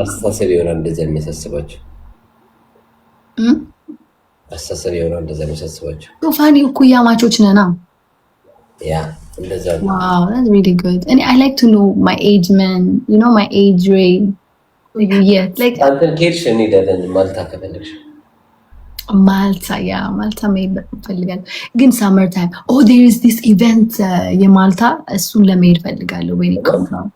አስተሳሰብ ይሆናል እንደዛ የሚያሳስባቸው አስተሳሰብ ይሆናል እንደዛ የሚያሳስባቸው። ፋኒ እኩያማቾች ነና። ያ እንደዛ ነው። Wow, that's really good. And I like to know my age, man. You know my age range. Like አንተን ኬርሽ እንሄዳለን ማልታ ከፈለግሽ ማልታ ያ ማልታ መሄድ ፈልጋለሁ። ግን ሳመር ታይም there is this event የማልታ እሱን ለመሄድ ፈልጋለሁ። when it comes out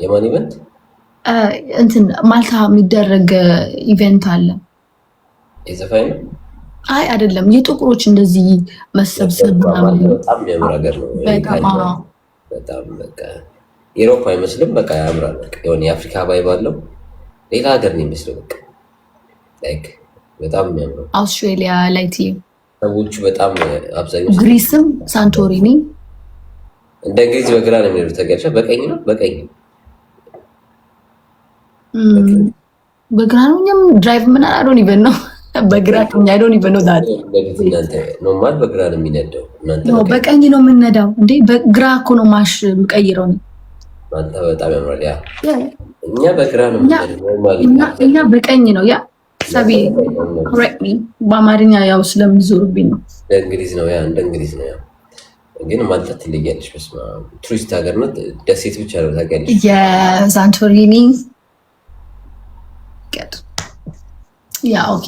የማን ኢቨንት? እንትን ማልታ የሚደረግ ኢቨንት አለ። የዘፋኝ ነው? አይ አይደለም፣ የጥቁሮች እንደዚህ መሰብሰብ ምናምን በጣም የሚያምር ሀገር ነው። በጣም በቃ ኢሮፓ አይመስልም። በቃ ያምራል። በቃ የሆነ የአፍሪካ ቫይብ አለው። ሌላ ሀገር ነው የሚመስለው። በቃ ላይክ በጣም የሚያምር አውስትራሊያ ላይ ሰዎቹ በጣም አብዛኛው ግሪስም ሳንቶሪኒ እንደ እንግሊዝ በግራ ነው የሚሄዱት። ተገልጫ በቀኝ ነው በቀኝ በግራ ነው። እኛም ድራይቭ ምን አላዶን ይበል ነው በግራ ቀኝ አይዶን ይበል ነው ዳት እናንተ ኖርማል በግራ ነው የሚነዳው። እናንተ ነው በቀኝ ነው የምንነዳው እንዴ? በግራ እኮ ነው ማሽ የምቀይረው ነው። አንተ በጣም ያምራል። ያ እኛ በግራ ነው ኖርማል፣ እኛ በቀኝ ነው። ያ ሰቢ ኮሬክት ሚ በአማርኛ ያው ስለምዞርብኝ ነው። እንግሊዝ ነው ያ እንደ እንግሊዝ ነው ያ። ግን ማልታ ትለያለች። በስመ አብ ቱሪስት ሀገር ነው። ደሴት ብቻ ነው ታውቂያለሽ። የሳንቶሪኒ ያ ኦኬ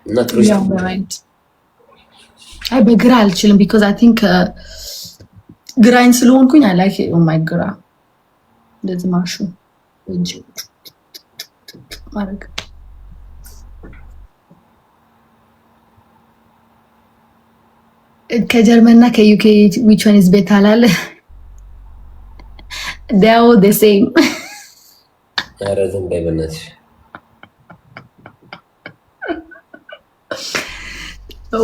እና ቱሪስት አይ በግራ አልችልም ቢኮዝ አይ ቲንክ ግራኝ ስለሆንኩኝ አይ ላይክ ኦ ማይ ግራ እንደዚህ ማሹ እንጂ ማረግ ከጀርመንና ከዩኬ which one is better አላለ they are all the same ኧረ ዝም በይ በእናትሽ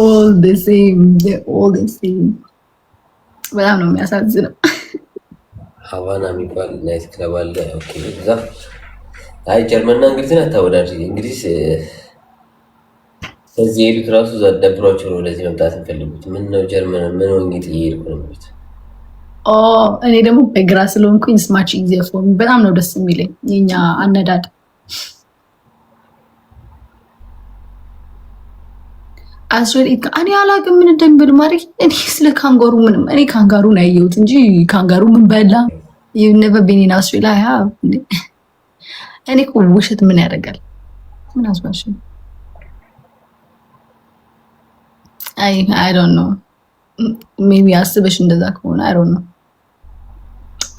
all the same they're all the same በጣም ነው የሚያሳዝነው። ሀቫና የሚባል ናይት ክለብ አለ። ኦኬ እዛ አይ ጀርመንና እንግሊዝን አታወዳድሪ። እንግሊዝ ከዚህ የሄዱት ራሱ ደብሯቸው ነው ወደዚህ መምጣት እንፈልጉት። ምን ነው ጀርመን ምን ሆኜ ጥዬ ሄድኩ ነው የሚሉት። እኔ ደግሞ በግራ ስለሆንኩኝ ስማች ኢዚየር ፎር ሚ በጣም ነው ደስ የሚለኝ የኛ አነዳድ። እኔ አላውቅም ምን እንደሚበል ማድረግ። እኔ ስለ ካንጋሩ ምንም እኔ ካንጋሩን ያየሁት እንጂ ካንጋሩ ምን በላ never been in Australia እኔ እኮ ውሸት ምን ያደርጋል? ምን አስባሽ? I don't know maybe አስበሽ እንደዛ ከሆነ I don't know።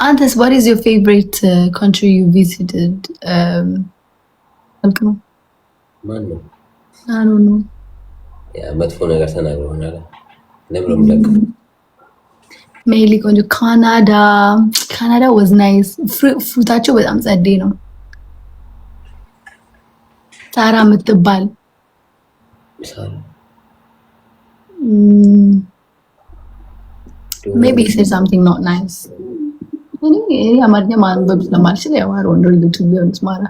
አንተስ what is your favorite country you visited? ማን ነው? I don't know ያ መጥፎ ነገር ተናግረውናል። ለምን ለምን ሜሊ ቆንጆ ካናዳ was nice ፍሩታቸው በጣም ጸዴ ነው። ሳራ የምትባል maybe say something not nice እኔ አማርኛ ማንበብ ስለማልችል ያው I don't really to be honest ማራ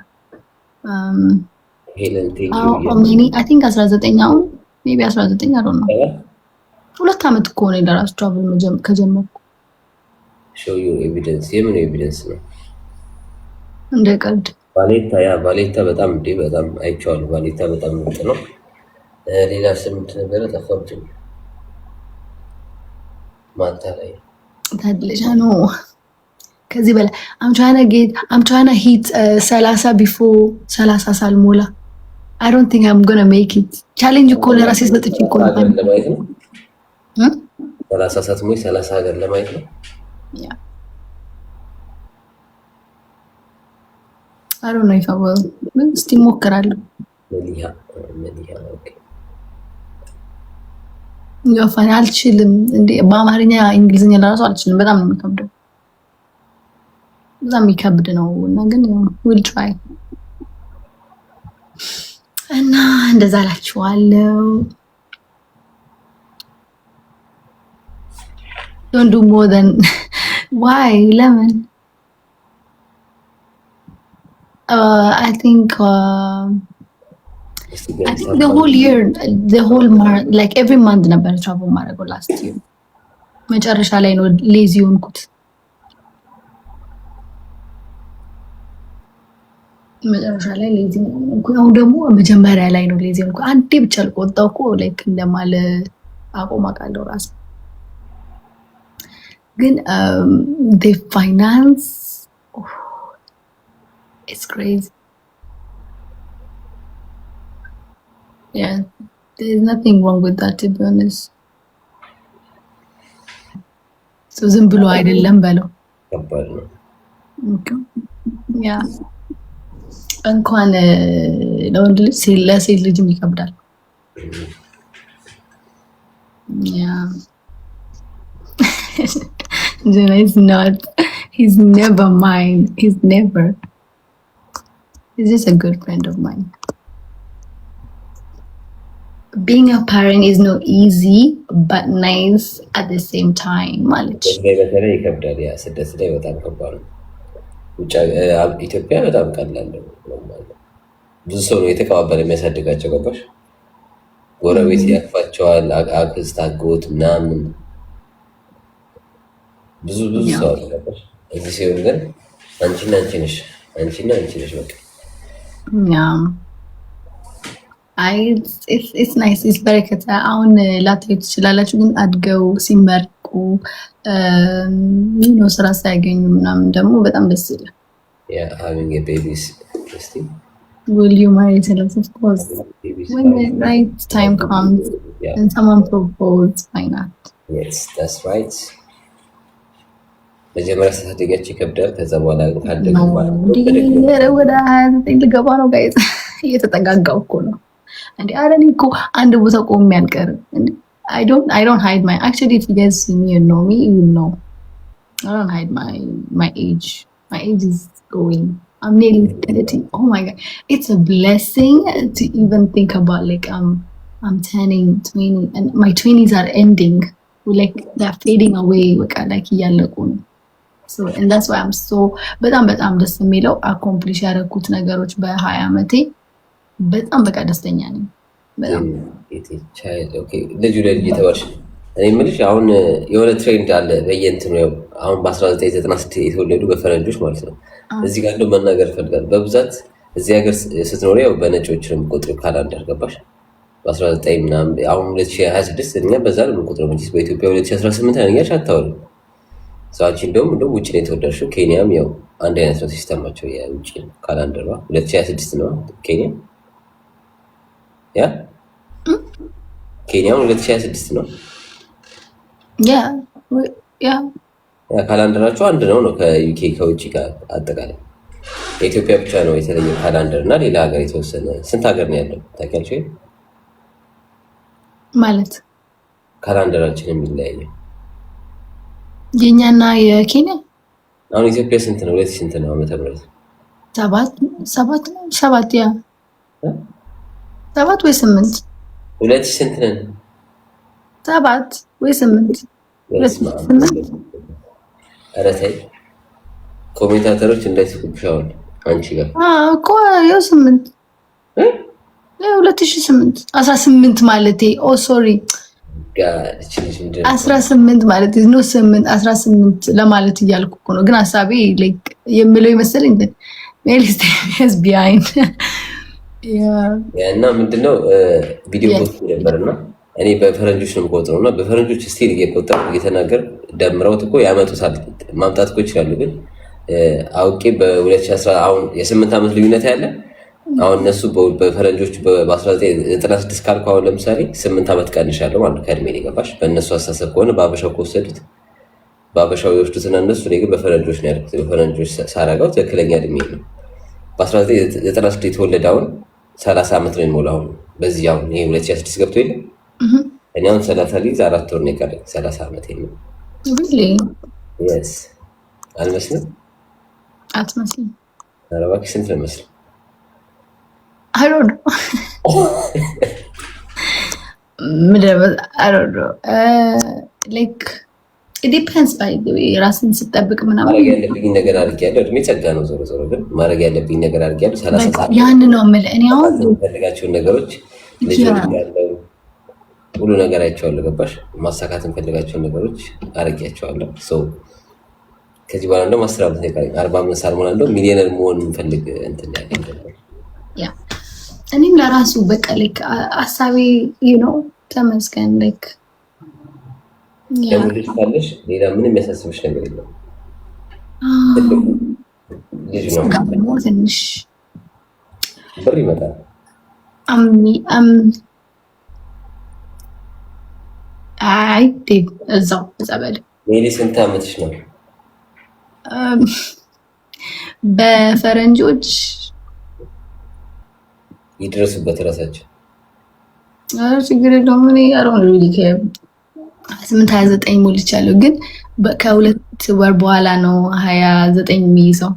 ሄለን I think 19 አሁን maybe 19 I don't know 2 አመት እኮ ነው ለራስ ትራቭል ከጀመርኩ። show you evidence የምን ኤቪደንስ ነው? እንደ ቀልድ ባሌታ በጣም በጣም አይቼዋለሁ። ባሌታ በጣም ምርጥ ነው። ሌላ ስምንት ነገር ተፈርቶ ማታ ላይ ታድለሻ ነው። ከዚህ በላይ I'm trying to hit 30 before 30 ሳልሞላ I don't think I'm gonna make it challenge እኮ ለራሴ ሰጥቼ እኮ ለማየት ነው 30 ሰዓት ሞይ 30 ሀገር ለማየት ነው። ያ I don't know if I will እስቲ ሞክራለሁ። መልያ ኦኬ ያፋን አልችልም እንዴ በአማርኛ እንግሊዝኛ ለራሱ አልችልም። በጣም ነው የሚከብደው። በጣም የሚከብድ ነው እና ግን we'll try እና እንደዛ አላችኋለሁ። don't do more than why lemon I think the whole year, like every month ነበር travel ማድረገው last year። መጨረሻ ላይ ነው ሌዚ ሆንኩት። መጨረሻ ላይ ሌዚ ሆንኩ። አሁን ደግሞ መጀመሪያ ላይ ነው ሌዚ ሆንኩ። አንዴ ብቻ ልቆጣው እኮ ላይክ እንደማለ አቆም አውቃለሁ ራስ ግን the finance it's crazy. Yeah, there's nothing wrong with that, to be honest. So ዝም ብሎ አይደለም በለው። ያ እንኳን ለወንድ ልጅ ለሴት ልጅም ይከብዳል። ያ Jana is not. He's never mine. He's never. He's just a good friend of mine. Being a parent is not easy, but nice at the same time. Malich. ኢትዮጵያ በጣም ቀላል ነው። ብዙ ሰው ነው የተቀባበለ የሚያሳድጋቸው ገባሽ? ጎረቤት ያቅፋቸዋል፣ አክስት፣ አጎት ምናምን ብዙ ሰው አለበት። እዚህ ሲሆን ግን አንቺና አንቺ ነሽ በቃ። it's nice, it's በረከት። አሁን ላታዩ ትችላላችሁ፣ ግን አድገው ሲመርቁ ነው ስራ ሳያገኙ ምናምን ደግሞ በጣም ደስ ይላል። having a babies will you marry us? Of course, when the right time comes and someone proposes, why not? Yes, that's right. መጀመሪያ ሳትገጭ ይከብዳል። ከዛ በኋላ ካደገ ወደ 29 ልገባ ነው ጋይስ። እየተጠጋጋው እኮ ነው እንዴ። አረኒ እኮ አንድ ቦታ ቆሜ አልቀርም። I don't hide my, actually if you guys see me and know me, you will know. I don't hide my age. My age is going. I'm nearly 30. Oh my god. It's a blessing to even think about like I'm turning 20 and my 20s are ending. Like they're fading away like እያለቁ ነው። So and that's why I'm so በጣም ደስ የሚለው አኮምፕሊሽ ያደረኩት ነገሮች በ20 ዓመቴ በጣም በቃ ደስተኛ ነኝ። በጣም ልጁ ልጅ ተወርሽ እኔ የምልሽ አሁን የሆነ ትሬንድ አለ በየእንትኑ ነው። አሁን በ1996 የተወለዱ በፈረንጆች ማለት ነው። እዚህ ጋር እንደው መናገር እፈልጋለሁ። በብዛት እዚህ ሀገር ስትኖሪ ያው በነጮች ነው የምቆጥረው ካላንደር ገባሽ? በ19 ምናምን አሁን 2026 እኛ በዛ ነው የምንቆጥረው እንጂ በኢትዮጵያ 2018 ያኛሽ አታወሪም። ዛንቺ እንደውም ውጭ ነው የተወለድሽው። ኬንያም ያው አንድ አይነት ነው ሲስተማቸው የውጭ ካላንደር ነው 2026 ነው ኬንያ። ያ ኬንያም 2026 ነው። ያ ካላንደራቸው አንድ ነው ከዩኬ ከውጭ ጋር አጠቃላይ። የኢትዮጵያ ብቻ ነው የተለየ ካላንደር እና ሌላ ሀገር የተወሰነ። ስንት ሀገር ነው ያለው ታውቂያለሽ? ማለት ካላንደራችን የሚለያየው የኛና የኬንያ። አሁን ኢትዮጵያ ስንት ነው? 2000 ስንት ነው ዓመተ ምህረት? 7 ያ 7 ወይ 8 2000 ስንት ነን? 7 ወይ 8 ኧረ ተይ ኮሜንታተሮች እንዳይስቁብሽ። አሁን አንቺ ጋር እኮ ያው 8 2008 18 ማለቴ ሶሪ 18 ማለት ነው 8 18 ለማለት እያልኩ እኮ ነው። ግን ሀሳቤ ላይክ የምለው ይመስለኝ ሜልስቴስ ቢሃይንድ እና ምንድነው ቪዲዮ ፖስት ነበርና እኔ በፈረንጆች ነው የምቆጥረው እና በፈረንጆች ስቲል እየቆጠሩ እየተናገር ደምረውት እኮ ያመጡታል ማምጣት እኮ ይችላሉ። ግን አውቄ በ2010 አሁን የ8 ዓመት ልዩነት ያለ አሁን እነሱ በፈረንጆች በ1996 ካልኩ አሁን ለምሳሌ 8 ዓመት ቀንሻለሁ ማለት ነው ከእድሜ ገባሽ። በእነሱ አስተሳሰብ ከሆነ በአበሻው ከወሰዱት በአበሻው ይወስዱትና እነሱ እኔ ግን በፈረንጆች ነው ያልኩት። በፈረንጆች ሳረጋው ትክክለኛ እድሜ ነው። በ1996 የተወለደ አሁን 30 ዓመት ነው የሚሞላው። በዚህ አሁን ይሄ 2006 ገብቶ የለ እኔ አሁን 30 ሊዝ 4 ወር ነው የቀረኝ 30 ዓመት ነው። yes አልመስልም? አትመስልም? ኧረ እባክሽ ስንት ነው መስል? I don't know. I don't know. Like ዲፔንስ ባይ ራስን ስጠብቅ ምናምን ማድረግ ያለብኝ ነገር አድርጌያለሁ። እድሜ ጸጋ ነው። ዞሮ ዞሮ ግን ማድረግ ያለብኝ ነገር አድርጌያለሁ። 30 ያን ነው የምልህ እኔ አሁን የምፈልጋቸውን ነገሮች ልጅ ያለው ሁሉ ነገር አይቼዋለሁ። ገባሽ? ማሳካት የምፈልጋቸውን ነገሮች አድርጌያቸዋለሁ። ከዚህ በኋላ እንደውም 10 ዓመት ይቀራል። 40 ዓመት ሳልሞላ እንደውም ሚሊዮነር መሆን የምፈልግ እንትን ያለኝ ያ እኔም ለራሱ በቃ ላይክ አሳቢ ተመስገን ላይክ ልጅ ካለሽ ሌላ ምንም ያሳስብሽ ነገር የለም። ልጅ ነው ትንሽ ብር ይመጣል። አይ እዛው በጸበል ሜሊ ስንት ዓመትሽ ነው? በፈረንጆች ይድረሱበት ራሳቸው ችግር የለውም። እኔ አሮን ሪሊ 29 ሞልቻለሁ፣ ግን ከ2 ወር በኋላ ነው 29 የሚይዘው።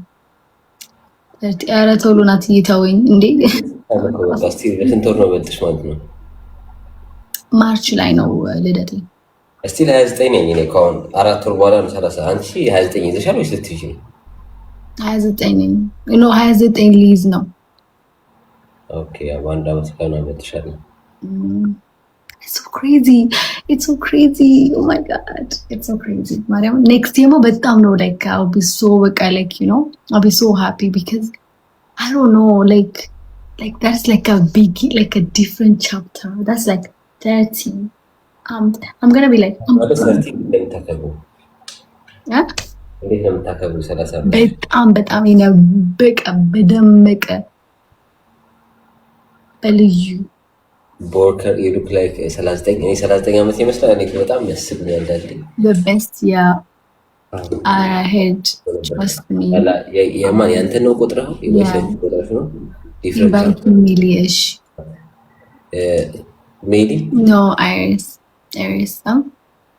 ኧረ ቶሎ ናት እየተወኝ እንዴ! ስንት ወር ነው በልጥሽ ማለት ነው? ማርች ላይ ነው ልደቴ። እስቲ 29 ነኝ እኔ ከአሁን 4 ወር በኋላ ነው 30። አንቺ 29 ይዘሻል ወይስ ልትይዥ ነው? 29 ነኝ። 29 ሊይዝ ነው። ኦኬ በአንድ ዓመት ከሆነ በልጥሻል። It's so crazy. Oh my god, it's so crazy. Mariam, next year በጣም ነው like I'll be so like I'll be so happy because I don't know like that's like a big like a different chapter. That's like 30. I'm gonna be like በጣም ይነበቀ በደመቀ በልዩ ቦርከር ሉክ ላይክ 39 እኔ 39 ዓመት ይመስላል። እኔ በጣም ያስብኝ አንዳንዴ the best yeah I had trust me የማን ያንተ ነው ቁጥራው ይወሰድ ቁጥራሽ ነው ዲፍረንት ሚሊሽ ሜዲ no iris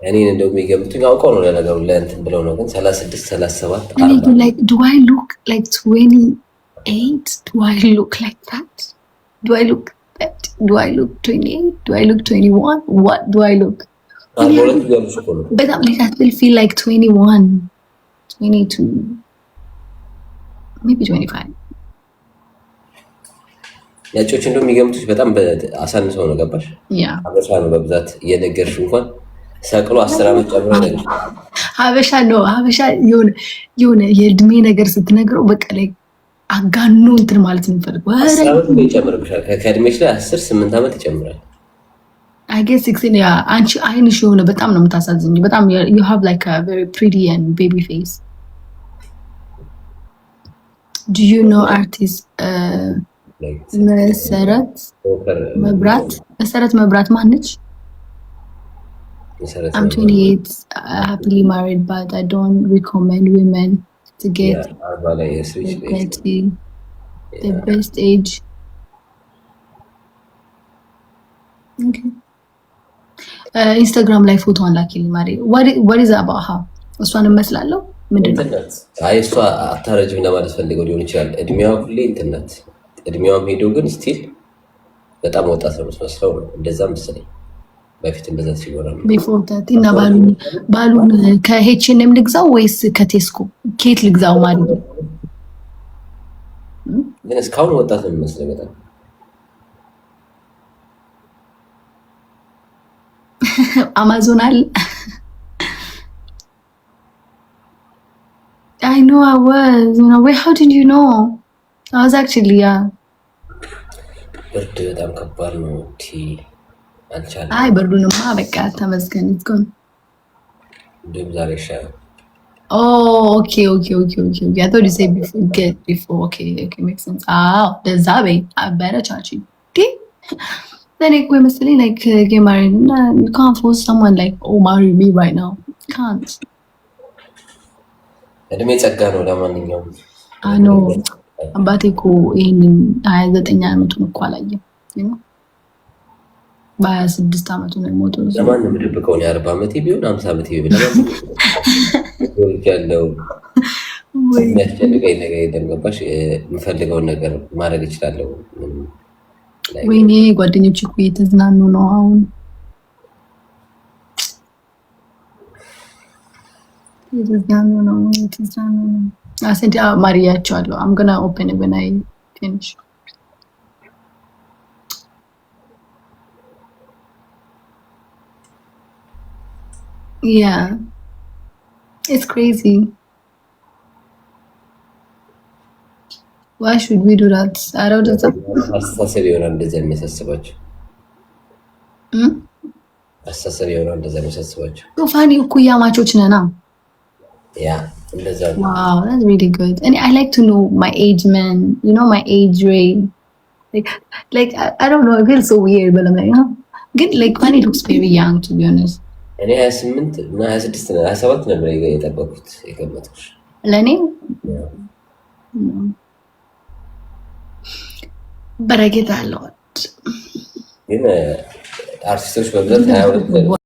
እኔ እንደው የሚገምቱኝ አውቀው ነው ለነገሩ ለእንትን ብለው ነው። ግን 36 37 40 like do I look like 28? Do I look like that? Do I look 28? Do I look 21? What do I look? But like I still feel like 21, 22, maybe 25. ያጮች እንደው የሚገምቱሽ በጣም አሳንሰው ነው። ገባሽ? ሀበሻ ነው በብዛት እየነገርሽ እንኳን ሰቅሎ 10 ዓመት ጨምሮ ነገር ሀበሻ ነው። ሀበሻ የሆነ የእድሜ ነገር ስትነግረው በቃ ላይ አጋኖ እንትን ማለት ነው የሚፈልገው። አሁን ይጨምርብሻል። ከእድሜሽ ላይ 8 ዓመት ይጨምራል። I guess 16 ያ አንቺ አይንሽ የሆነ በጣም ነው የምታሳዝኝ። በጣም you have like a very pretty and baby face. Do you know artist መሰረት መብራት ማነች? I'm 28, happily married, but I don't recommend women to get the best age. Okay. ኢንስታግራም ላይ ፎቶዋን ላኪልኝ ማሪ። what is about her? እሷን እመስላለሁ ምንድነው? አይ እሷ አታረጅም ለማለት ፈልገው ሊሆን ይችላል። እድሜዋ ሁሌ እንትን ናት። እድሜዋም ሄዶ ግን ስቲል በጣም ወጣት ነው የምትመስለው። እንደዛ መሰለኝ በፊት እንደዛ ሲጎራ ነው። ቢፎር ታት እና ባሉን ከኤችኤንኤም ልግዛው ወይስ ከቴስኮ ኬት ልግዛው ማለት ነው? ግን እስካሁን ወጣት ነው የሚመስለው በጣም። አማዞን አለ። I know I was, wait, how did you know? I was actually, ብርድ በጣም ከባድ ነው። አልቻለም። አይ ብርዱንማ በቃ ተመስገን ይዝጎን። እንደውም ዛሬ ይሻላል። Okay. I thought you said before. Okay, makes sense. ለዛ በይ አበረቻች then እኮ መሰለኝ like get married you can't force someone like marry me right now. You can't. እድሜ ጸጋ ነው። ለማንኛውም አኖ አባቴ እኮ ይሄንን 29 ዓመቱን እኮ አላየም በ26 ዓመቱ ነው የሞተው። ለማንም ድብቀው ነው 40 ዓመቴ ቢሆን 50 ዓመቴ ቢሆን ያለው የሚያስጨንቀኝ ነገር የለም። ገባሽ? የምፈልገውን ነገር ማድረግ እችላለሁ። ወይኔ ጓደኞች እኮ እየተዝናኑ ነው አሁን። የተዝናኑ ነው የተዝናኑ ነው። አሰንዲ ማሪያቸዋለሁ። I'm gonna open it when I finish. Yeah, it's crazy. Why should we do that? I don't know. አስተሳሰብ ይሆናል እንደዚያ የሚያሳስባቸው አስተሳሰብ ይሆናል እንደዚያ የሚያሳስባቸው። ፋኒ እኩያ ማቾች ነና። ያ እንደዛ ነው። Wow, that's really good. And I like to know my age, man. You know my age range. Like I don't know. I feel so weird, but I'm like, huh? Good. Like Fanny looks very young, to be honest. እኔ 28 እና 26 እና 27 ነበር የጠበኩት የገመትኩሽ ለኔ በረከት አለው። ግን አርቲስቶች በብዛት 22